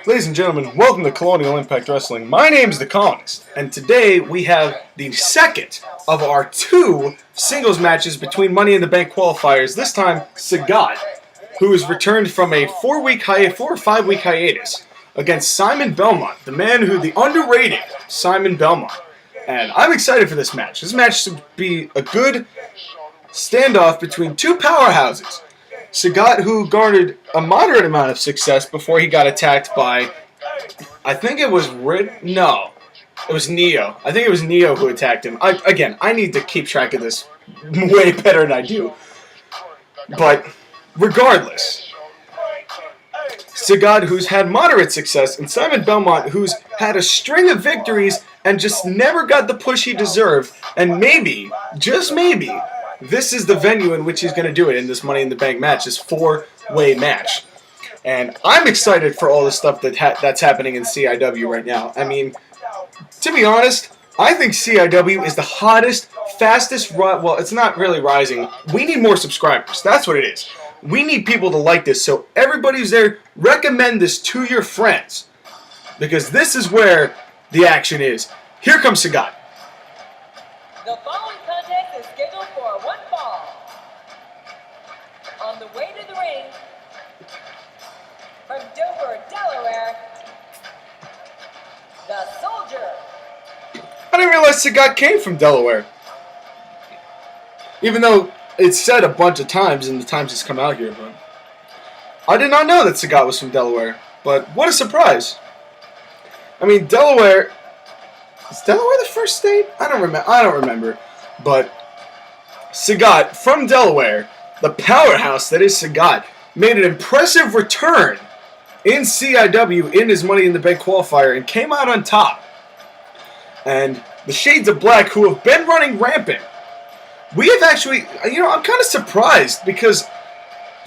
Ladies and gentlemen, welcome to Colonial Impact Wrestling. My name is The Colonist, and today we have the second of our two singles matches between Money in the Bank qualifiers. This time, Sagat, who has returned from a 4 or 5 week hiatus, against Simon Belmont, the underrated Simon Belmont. And I'm excited for this match. This match should be a good standoff between two powerhouses. Sagat, who garnered a moderate amount of success before he got attacked by, I think it was No, it was Neo. I think it was Neo who attacked him. I need to keep track of this way better than I do. But regardless, Sagat, who's had moderate success, and Simon Belmont, who's had a string of victories and just never got the push he deserved, and maybe, just maybe, this is the venue in which he's going to do it in this Money in the Bank match, this 4-way match. And I'm excited for all the stuff that's happening in CIW right now. I mean, to be honest, I think CIW is the hottest, fastest, well, it's not really rising. We need more subscribers. That's what it is. We need people to like this, so everybody who's there, recommend this to your friends. Because this is where the action is. Here comes Sagat. The following contest is scheduled for one fall. On the way to the ring, from Dover, Delaware, the Soldier. I didn't realize Sagat came from Delaware. Even though it's said a bunch of times in the times he's come out here, but I did not know that Sagat was from Delaware. But what a surprise. I mean, Delaware... Is Delaware the first state? I don't remember. But Sagat, from Delaware, the powerhouse that is Sagat, made an impressive return in CIW in his Money in the Bank qualifier and came out on top. And the Shades of Black, who have been running rampant, we have actually, I'm kind of surprised because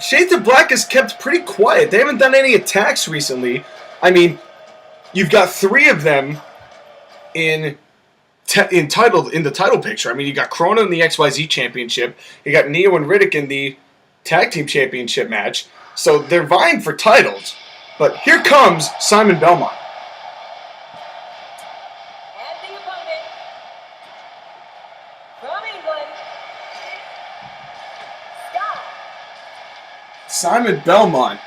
Shades of Black has kept pretty quiet. They haven't done any attacks recently. I mean, you've got 3 of them in the title picture. I mean, you got Chrono in the XYZ Championship. You got Neo and Riddick in the Tag Team Championship match. So they're vying for titles. But here comes Simon Belmont. And the opponent, from England, Scott. Simon Belmont,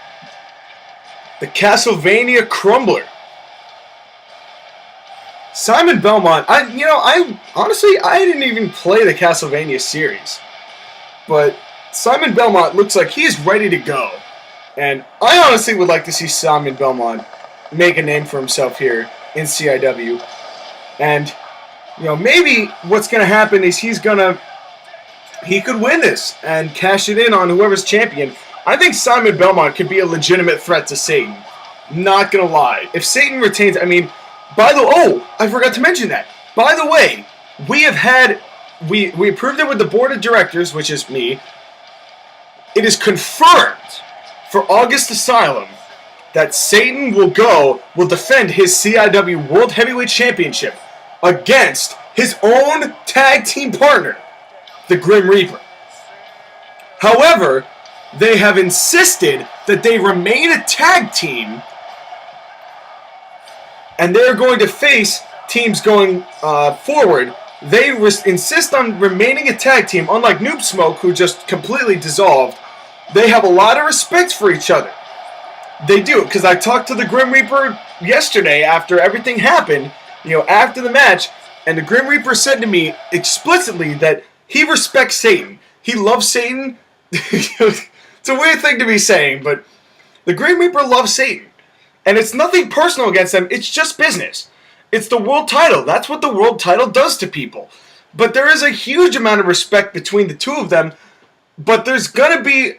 the Castlevania Crumbler. Simon Belmont, I honestly didn't even play the Castlevania series. But Simon Belmont looks like he's ready to go. And I honestly would like to see Simon Belmont make a name for himself here in CIW. And, maybe what's going to happen is he could win this and cash it in on whoever's champion. I think Simon Belmont could be a legitimate threat to Satan. Not going to lie. If Satan retains, I forgot to mention that. By the way, we approved it with the board of directors, which is me. It is confirmed for August Asylum that Satan will defend his CIW World Heavyweight Championship against his own tag team partner, the Grim Reaper. However, they have insisted that they remain a tag team, and they're going to face teams going forward. They insist on remaining a tag team, unlike Noob Smoke, who just completely dissolved. They have a lot of respect for each other. They do, because I talked to the Grim Reaper yesterday after everything happened, after the match, and the Grim Reaper said to me explicitly that he respects Satan. He loves Satan. It's a weird thing to be saying, but the Grim Reaper loves Satan. And it's nothing personal against them, it's just business. It's the world title. That's what the world title does to people. But there is a huge amount of respect between the two of them, but it's gonna be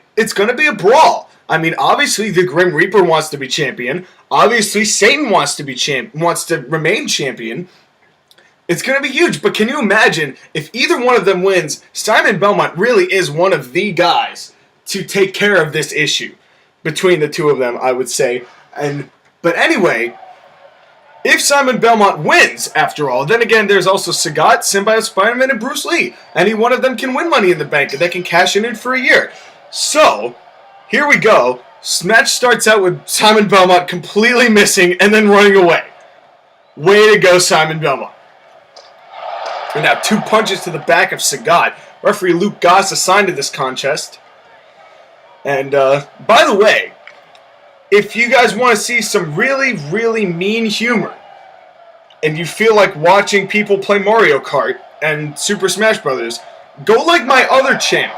a brawl. I mean, obviously the Grim Reaper wants to be champion. Obviously Satan wants to remain champion. It's gonna be huge, but can you imagine if either one of them wins? Simon Belmont really is one of the guys to take care of this issue between the two of them, I would say. But anyway, if Simon Belmont wins, after all, then again, there's also Sagat, Symbiote Spider-Man, and Bruce Lee. Any one of them can win Money in the Bank, and they can cash in it for a year. So, here we go. Match starts out with Simon Belmont completely missing and then running away. Way to go, Simon Belmont. And now 2 punches to the back of Sagat. Referee Luke Goss assigned to this contest. And by the way, if you guys want to see some really, really mean humor, and you feel like watching people play Mario Kart and Super Smash Brothers, go like my other channel,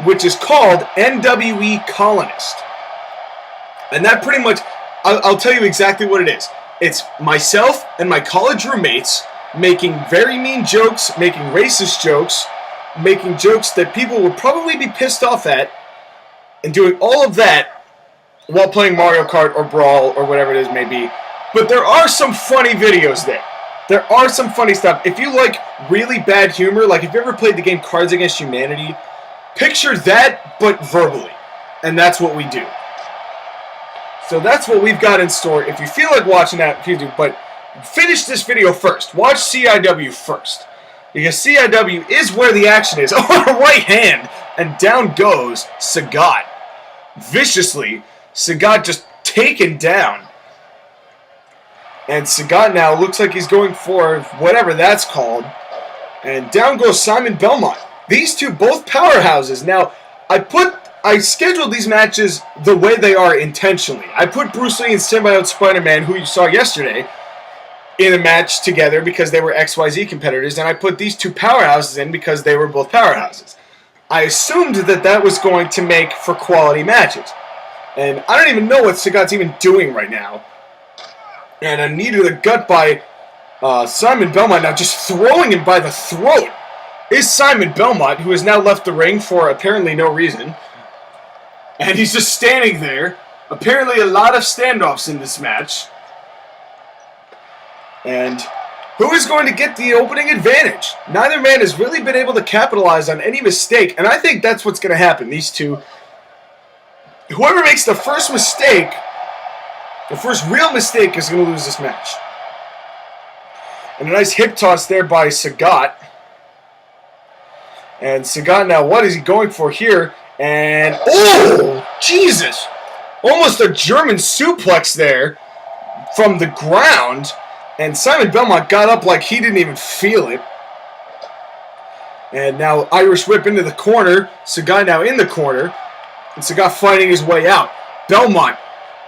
which is called NWE Colonist. And that pretty much, I'll tell you exactly what it is. It's myself and my college roommates making very mean jokes, making racist jokes, making jokes that people would probably be pissed off at, and doing all of that while playing Mario Kart or Brawl or whatever it is may be. But there are some funny videos there. There are some funny stuff. If you like really bad humor, like if you ever played the game Cards Against Humanity, picture that, but verbally. And that's what we do. So that's what we've got in store. If you feel like watching that, please do. But finish this video first. Watch CIW first. Because CIW is where the action is. Oh, a right hand. And down goes Sagat. Viciously. Sagat just taken down. And Sagat now looks like he's going for whatever that's called. And down goes Simon Belmont. These two both powerhouses. Now, I scheduled these matches the way they are intentionally. I put Bruce Lee and Symbiote Spider-Man, who you saw yesterday, in a match together because they were XYZ competitors, and I put these two powerhouses in because they were both powerhouses. I assumed that that was going to make for quality matches. And I don't even know what Sagat's even doing right now. And a knee to the gut by Simon Belmont, now just throwing him by the throat, is Simon Belmont, who has now left the ring for apparently no reason. And he's just standing there. Apparently a lot of standoffs in this match. And who is going to get the opening advantage? Neither man has really been able to capitalize on any mistake, and I think that's what's going to happen. These two, whoever makes the first mistake, the first real mistake, is going to lose this match. And a nice hip toss there by Sagat. And Sagat now, what is he going for here? And, oh, Jesus! Almost a German suplex there from the ground. And Simon Belmont got up like he didn't even feel it. And now Irish whip into the corner. Sagat now in the corner. And Sagat fighting his way out. Belmont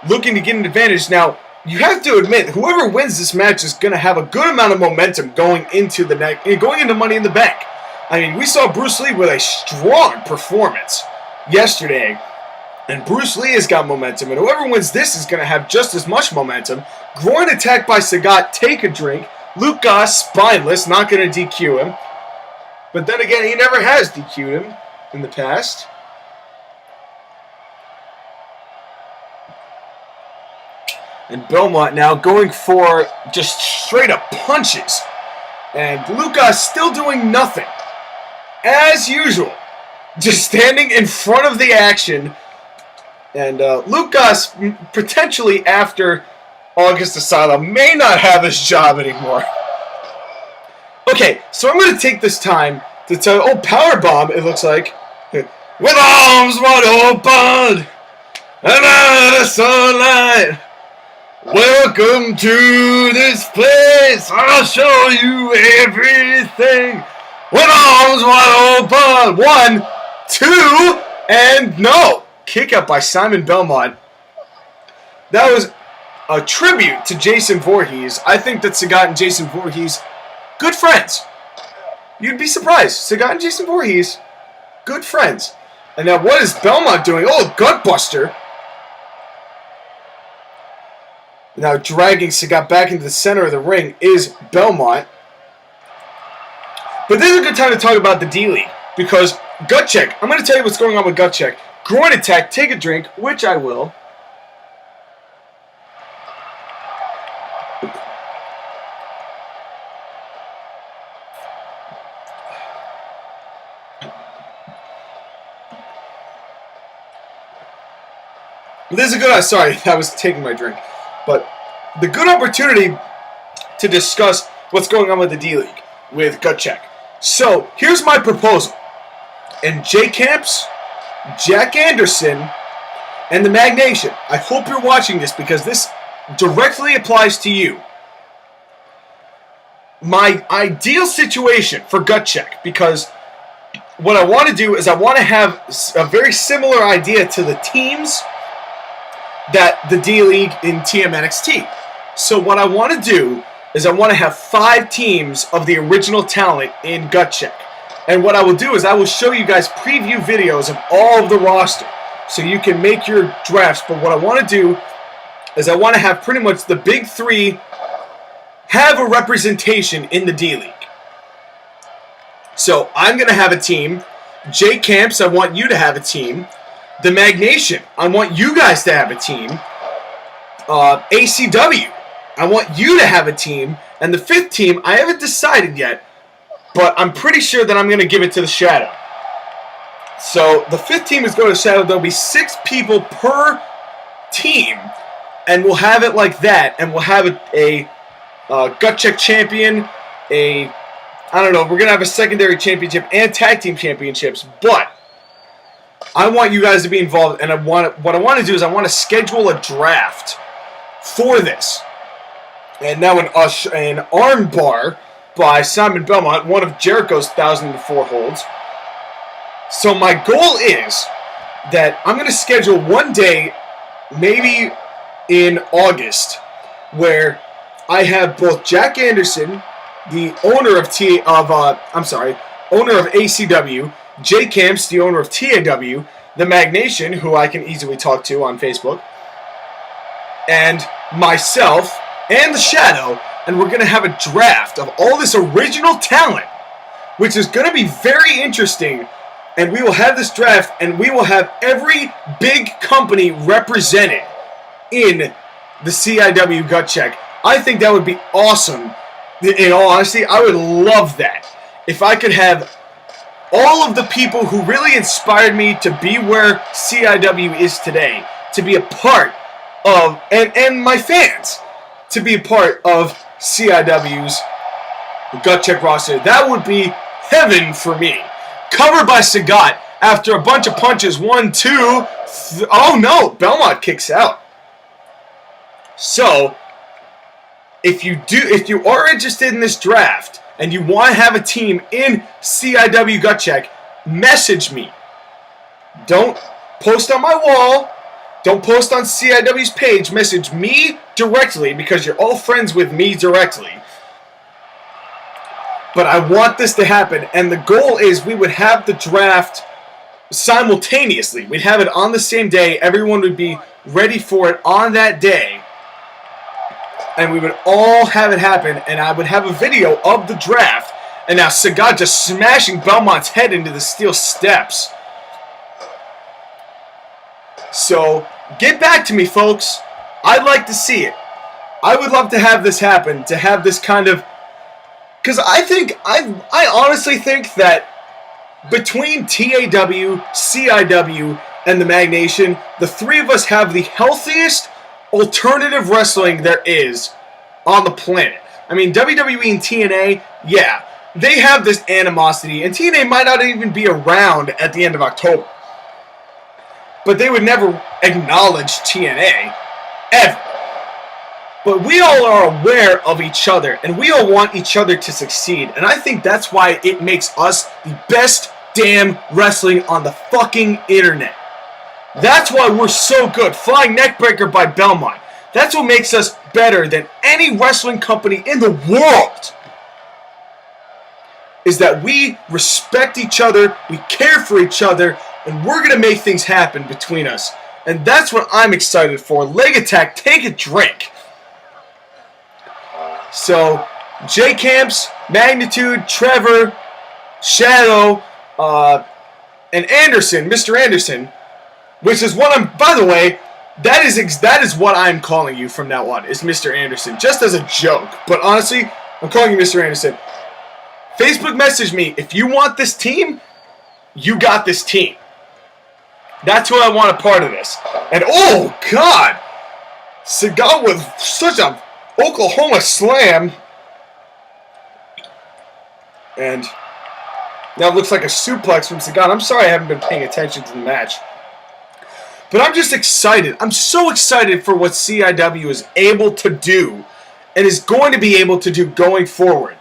looking to get an advantage. Now, you have to admit, whoever wins this match is going to have a good amount of momentum going into Money in the Bank. I mean, we saw Bruce Lee with a strong performance yesterday. And Bruce Lee has got momentum, and whoever wins this is going to have just as much momentum. Groin attack by Sagat, take a drink. Luke Goss, spineless, not going to DQ him. But then again, he never has DQ'd him in the past. And Belmont now going for just straight up punches. And Luke Goss still doing nothing. As usual, just standing in front of the action. And Luke Goss, potentially after August Asylum, may not have his job anymore. Okay, so I'm going to take this time to tell you, oh, powerbomb, it looks like. With arms wide open, and out of sunlight. Welcome to this place, I'll show you everything. With arms wide open, 1, 2, and no. Kick out by Simon Belmont. That was a tribute to Jason Voorhees. I think that Sagat and Jason Voorhees, good friends. You'd be surprised. Sagat and Jason Voorhees, good friends. And now what is Belmont doing? Oh, gutbuster. Now dragging Sagat back into the center of the ring is Belmont. But this is a good time to talk about the D-League. Because gut check. I'm going to tell you what's going on with gut check. Groin attack, take a drink, which I will. This is a good, sorry, I was taking my drink. But the good opportunity to discuss what's going on with the D-League, with gut check. So, here's my proposal. In J Camps, Jack Anderson, and the Mag Nation, I hope you're watching this because this directly applies to you. My ideal situation for gut check, because what I want to do is I want to have a very similar idea to the teams that the D-League in TMNXT. So what I want to do is I want to have 5 teams of the original talent in gut check. And what I will do is I will show you guys preview videos of all of the roster so you can make your drafts. But what I want to do is I want to have pretty much the big 3 have a representation in the D-League. So I'm going to have a team. J Camps, I want you to have a team. The Mag Nation, I want you guys to have a team. ACW, I want you to have a team. And the 5th team, I haven't decided yet, but I'm pretty sure that I'm going to give it to the Shadow. So the 5th team is going to Shadow. There'll be 6 people per team, and we'll have it like that. And we'll have a gut check champion, I don't know, we're going to have a secondary championship and tag team championships, but I want you guys to be involved, and what I want to do is I want to schedule a draft for this. And now an arm bar by Simon Belmont, one of Jericho's 1,004 holds. So my goal is that I'm going to schedule one day, maybe in August, where I have both Jack Anderson, the owner of owner of ACW, J Camps, the owner of TAW, the Mag Nation, who I can easily talk to on Facebook, and myself and the Shadow, and we're going to have a draft of all this original talent, which is going to be very interesting. And we will have this draft, and we will have every big company represented in the CIW gut check. I think that would be awesome. In all honesty, I would love that. If I could have all of the people who really inspired me to be where CIW is today, to be a part of, and my fans, to be a part of CIW's gut check roster. That would be heaven for me. Covered by Sagat after a bunch of punches. 1, 2, oh no, Belmont kicks out. So, if you are interested in this draft and you want to have a team in CIW gut check, message me. Don't post on my wall. Don't post on CIW's page. Message me directly because you're all friends with me directly. But I want this to happen, and the goal is we would have the draft simultaneously. We'd have it on the same day. Everyone would be ready for it on that day. And we would all have it happen, and I would have a video of the draft. And now Sagat just smashing Belmont's head into the steel steps. So, get back to me, folks. I'd like to see it. I would love to have this happen, to have this kind of... Because I honestly think that between TAW, CIW, and the Mag Nation, the 3 of us have the healthiest alternative wrestling there is on the planet. I mean, WWE and TNA, yeah, they have this animosity, and TNA might not even be around at the end of October. But they would never acknowledge TNA, ever. But we all are aware of each other, and we all want each other to succeed. And I think that's why it makes us the best damn wrestling on the fucking internet. That's why we're so good. Flying Neckbreaker by Belmont. That's what makes us better than any wrestling company in the world. Is that we respect each other, we care for each other, and we're going to make things happen between us. And that's what I'm excited for. Leg Attack, take a drink. So, J Camps, Magnitude, Trevor, Shadow, and Anderson, Mr. Anderson, which is what I'm, by the way, that is what I'm calling you from now on, is Mr. Anderson, just as a joke. But honestly, I'm calling you Mr. Anderson. Facebook message me, if you want this team, you got this team. That's who I want a part of this. And oh God, Sagat with such a Oklahoma slam. And now it looks like a suplex from Sagat. I'm sorry I haven't been paying attention to the match. But I'm just excited. I'm so excited for what CIW is able to do and is going to be able to do going forward.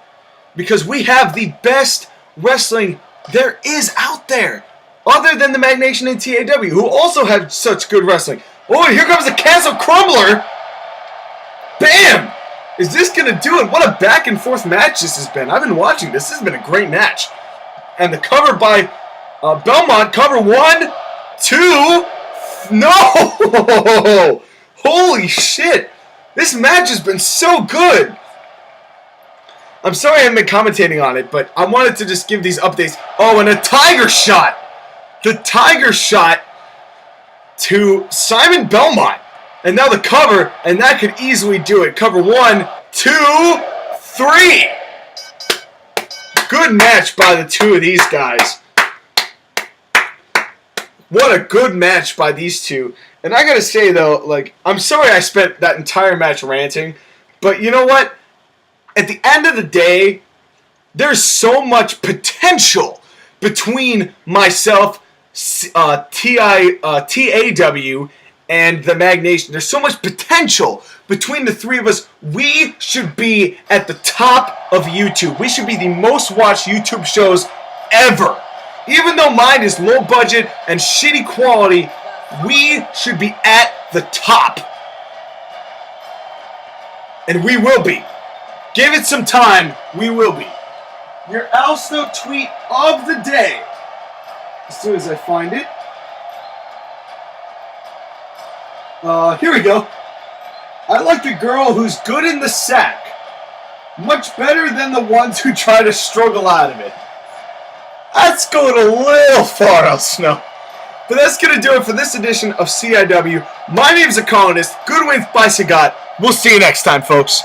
Because we have the best wrestling there is out there. Other than the Mag Nation and TAW, who also have such good wrestling. Oh, here comes the Castle Crumbler. Bam! Is this going to do it? What a back and forth match this has been. I've been watching this. This has been a great match. And the cover by Belmont. Cover 1, 2. No! Holy shit. This match has been so good. I'm sorry I haven't been commentating on it, but I wanted to just give these updates. Oh, and a tiger shot. The tiger shot to Simon Belmont. And now the cover, and that could easily do it. Cover 1, 2, 3. Good match by the two of these guys. What a good match by these two. And I gotta say though, like, I'm sorry I spent that entire match ranting, but you know what? At the end of the day, there's so much potential between myself, TAW, and the Mag Nation. There's so much potential between the three of us. We should be at the top of YouTube. We should be the most watched YouTube shows ever. Even though mine is low budget and shitty quality, we should be at the top. And we will be. Give it some time, we will be. Your Alsto tweet of the day. As soon as I find it. Here we go. I like the girl who's good in the sack. Much better than the ones who try to struggle out of it. That's going a little far, Al Snow. But that's going to do it for this edition of CIW. My name's The Colonist. Good win by Sagat. We'll see you next time, folks.